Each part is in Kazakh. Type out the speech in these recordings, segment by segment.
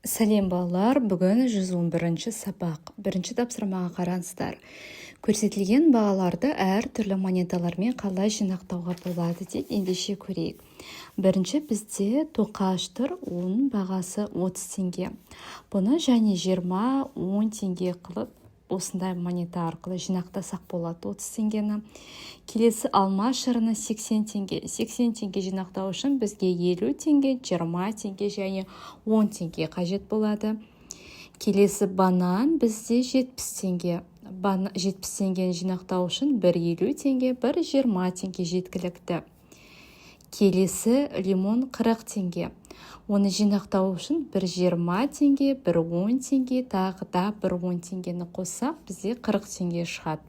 Сәлем балалар, бүгін 111-ші сабақ. Бірінші тапсырмаға қараңыздар. Көрсетілген бағаларды әр түрлі монеталармен қалай жинақтауға болады деп ендеше көрейік. Бірінші бізде тоқаш тұр, оның бағасы 30 теңге. Бұны және 20-10 теңге қылып осындай монета арқылы жинақтасақ болады 30 теңгені. Келесі алма шырыны 80 теңге. 80 теңге жинақтау үшін бізге 50 теңге, 20 теңге және 10 теңге қажет болады. Келесі банан бізде 70 теңге. 70 теңгені жинақтау үшін 1,50 теңге, 1,20 теңге жеткілікті. Келесі лимон 40 теңге. Оны жинақтау үшін 1,20 теңге, 1,10 теңге, тағы да 1,10 теңгені қоссақ, бізде 40 теңге шығады.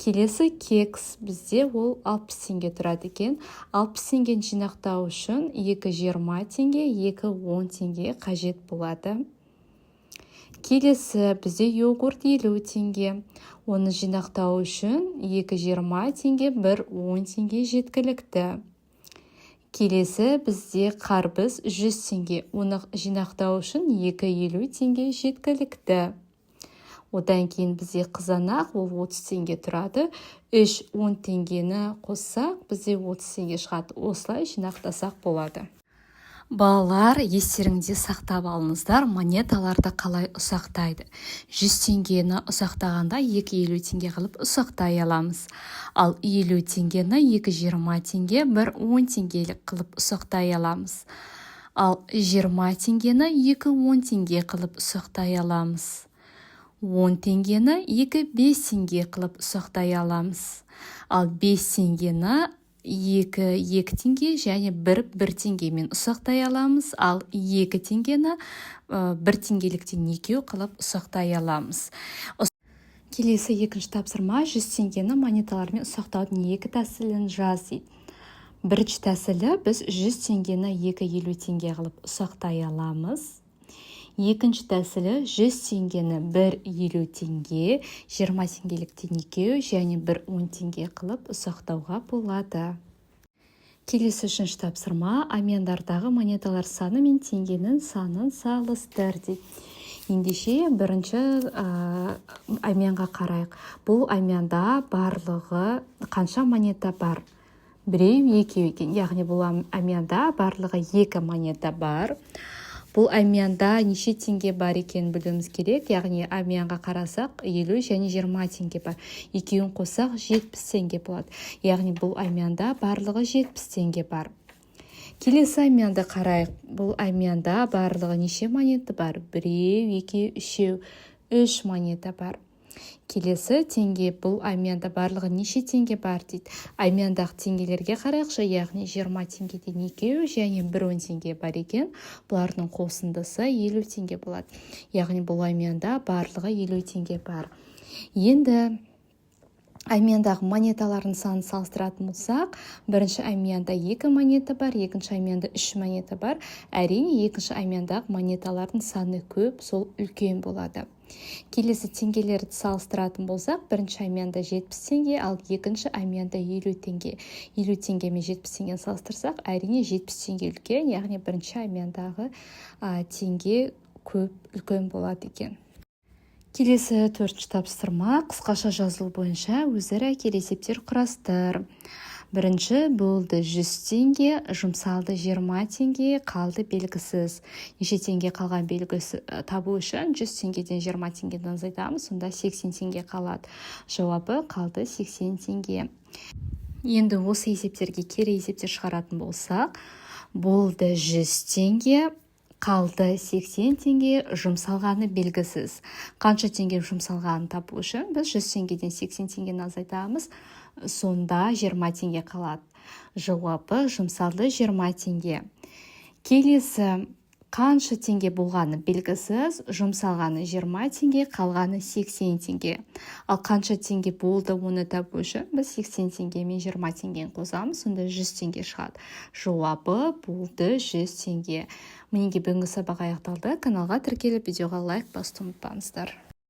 Келесі кекс бізде ол 60 теңге тұрады екен. 60 теңгені жинақтау үшін 2,20 теңге, 2,10 теңге қажет болады. Келесі бізде йогурт 50 теңге. Оны жинақтау үшін 2,20 теңге, 1,10 теңге жеткілікті. Келесі бізде қарбыз 100 теңге. Оны жинақтау үшін 2,50 теңге жеткілікті. Одан кейін бізде қызанақ, ол 30 теңге тұрады. 3-10 теңгені қоссақ, бізде 30 теңге шығады. Осылай жинақтасақ болады. Балалар, естеріңде сақтап алыңыздар, монеталарды қалай ұсақтайды. 100 теңгені ұсақтағанда 2,50 теңге қылып ұсақтай аламыз. Ал 50 теңгені 2,20 теңге, 1,10 теңге қылып ұсақтай аламыз. Ал 20 теңгені 2,10 теңге қылып ұсақтай аламыз. 10 теңгені 2,5 теңге қылып ұсақтай аламыз. Ал 5 теңгені 2 теңге және 1 теңгемен ұсақтай аламыз. Ал 2 теңгені 1 теңгеліктен 2 қылып ұсақтай аламыз. Келесі екінші тапсырма 100 теңгені монеталармен ұсақтаудың 2 тәсілін жаз дейді. Бірінші тәсілі біз 100 теңгені 2,50 теңге қылып ұсақтай аламыз. Екінші тәсілі 100 теңгені 1,50 теңге, 20 теңгеліктен 2 және 1,10 теңге қылып ұсақтауға болады. Келесі үшінші тапсырма әмияндардағы монеталар саны мен теңгенің санын салыстыр дейді. Ендеше бірінші әмиянға қарайық. Бұл әмияндаа барлығы қанша монета бар? Біреу, екеу екен. Яғни бұл әмияндаа барлығы 2 монета бар. Бұл әмиянда неше теңге бар екен білуіміз керек. Яғни әмиянға қарасақ 50 және 20 теңге бар. Екеуін қоссақ 70 теңге болады. Яғни бұл әмиянда барлығы 70 теңге бар. Келесі әмиянды қарайық. Бұл әмиянда барлығы неше монета бар? Біреу, екеу, үшеу, 3 монета бар. Келесі теңге, бұл әмиянда барлығы неше теңге бар дейді. Әмияндағы теңгелерге қарайықшы, яғни 20 теңгеден 2 және 1,10 теңге бар екен. Бұлардың қосындысы 50 теңге болады. Яғни бұл әмиянда барлығы 50 теңге бар. Енді әмияндағы монеталардың санын салыстыратын болсақ, бірінші әмиянда 2 монета бар, екінші әмиянда 3 монета бар. Әрине, екінші әмияндағы монеталардың саны көп, сол үлкен болады. Келесі теңгелерді салыстыратын болсақ, бірінші әмиянда 70 теңге, ал екінші әмиянда 50 теңге. 50 теңге мен 70 теңгені салыстырсақ, әрине 70 теңге үлкен, яғни бірінші әмияндағы теңге көп, үлкен болады екен. Келесі 4-ші тапсырма қысқаша жазылу бойынша өзара әкелі есептер құрастыр. Бірінші болды 100 теңге, жұмсалды 20 теңге, қалды белгісіз. Неше теңге қалған белгісі табу үшін 100 теңгеден 20 теңгені азайтамыз, сонда 80 теңге қалады. Жауабы қалды 80 теңге. Енді осы есептерге кері есептер шығаратын болсақ, болды 100 теңге, қалды 80 теңге, жұмсалғаны белгісіз. Қанша теңге жұмсалғанын табу үшін біз 100 теңгеден 80 теңгені азайтамыз, сонда 20 теңге қалады. Жауабы жұмсалды 20 теңге. Келесі қанша теңге болғаны белгісіз, жұмсалғаны 20 теңге, қалғаны 80 теңге. Ал қанша теңге болды, оны табу үшін біз 80 теңге мен 20 теңгені қосамыз, сонда 100 теңге шығады. Жауабы болды 100 теңге. Мінеге бүгінгі сабақ аяқталды. Каналға тіркеліп, видеоға лайк басуды ұмытпаңыздар.